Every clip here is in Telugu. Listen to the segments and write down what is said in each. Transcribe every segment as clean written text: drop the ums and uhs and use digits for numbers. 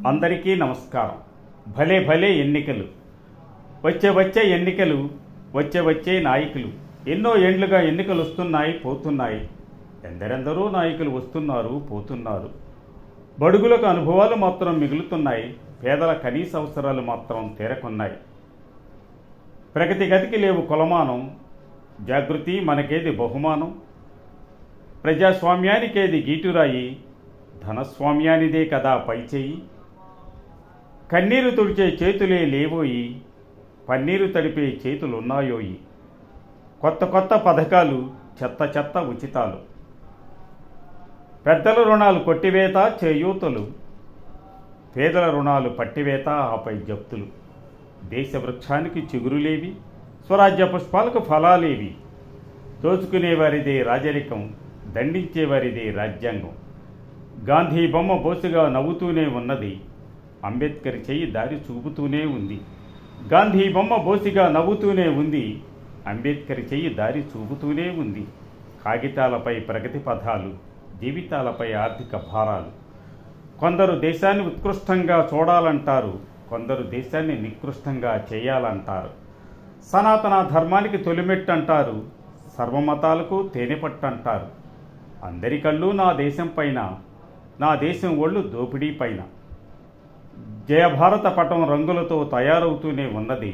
అందరికీ నమస్కారం. భలే భలే ఎన్నికలు, వచ్చే ఎన్నికలు, వచ్చే నాయకులు. ఎన్నో ఏండ్లుగా ఎన్నికలు వస్తున్నాయి, పోతున్నాయి. ఎందరెందరో నాయకులు వస్తున్నారు, పోతున్నారు. బడుగులకు అనుభవాలు మాత్రం మిగులుతున్నాయి, పేదల కనీస అవసరాలు మాత్రం తీరకున్నాయి. ప్రగతి గతికి లేవు కొలమానం, జాగృతి మనకేది బహుమానం. ప్రజాస్వామ్యానికేది గీటురాయి, ధనస్వామ్యానిదే కదా పైచేయి. కన్నీరు తుడిచే చేతులే లేవోయి, పన్నీరు తడిపే చేతులున్నాయోయి. కొత్త పథకాలు, చెత్త ఉచితాలు. పెద్దల రుణాలు కొట్టివేత చేయూతలు, పేదల రుణాలు పట్టివేత ఆపై జప్తులు. దేశ వృక్షానికి చిగురులేవి, స్వరాజ్య పుష్పాలకు ఫలాలేవి. దోచుకునేవారిదే రాజరికం, దండించేవారిదే రాజ్యాంగం. గాంధీ బొమ్మ బోసుగా నవ్వుతూనే ఉన్నది, అంబేద్కర్ చెయ్యి దారి చూపుతూనే ఉంది. గాంధీ బొమ్మ బోసిగా నవ్వుతూనే ఉంది, అంబేద్కర్ చెయ్యి దారి చూపుతూనే ఉంది. కాగితాలపై ప్రగతి పథాలు, జీవితాలపై ఆర్థిక భారాలు. కొందరు దేశాన్ని ఉత్కృష్టంగా చూడాలంటారు, కొందరు దేశాన్ని నికృష్టంగా చేయాలంటారు. సనాతన ధర్మానికి తొలిమెట్టంటారు, సర్వమతాలకు తేనెపట్టంటారు. అందరి కళ్ళు నా దేశం పైన, నా దేశం ఒళ్ళు దోపిడీ పైన. జయభారత పటం రంగులతో తయారవుతూనే ఉన్నది.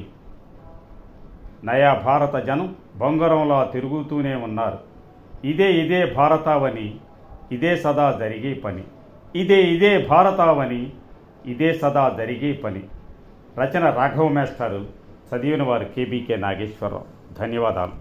నయా భారత జనం బొంగరంలా తిరుగుతూనే ఉన్నారు. ఇదే భారతావని, ఇదే సదా జరిగే పని. ఇదే భారతావని, ఇదే సదా జరిగే పని. రచన రాఘవ మేస్టారు, చదివిన వారు కేబీకే నాగేశ్వరరావు. ధన్యవాదాలు.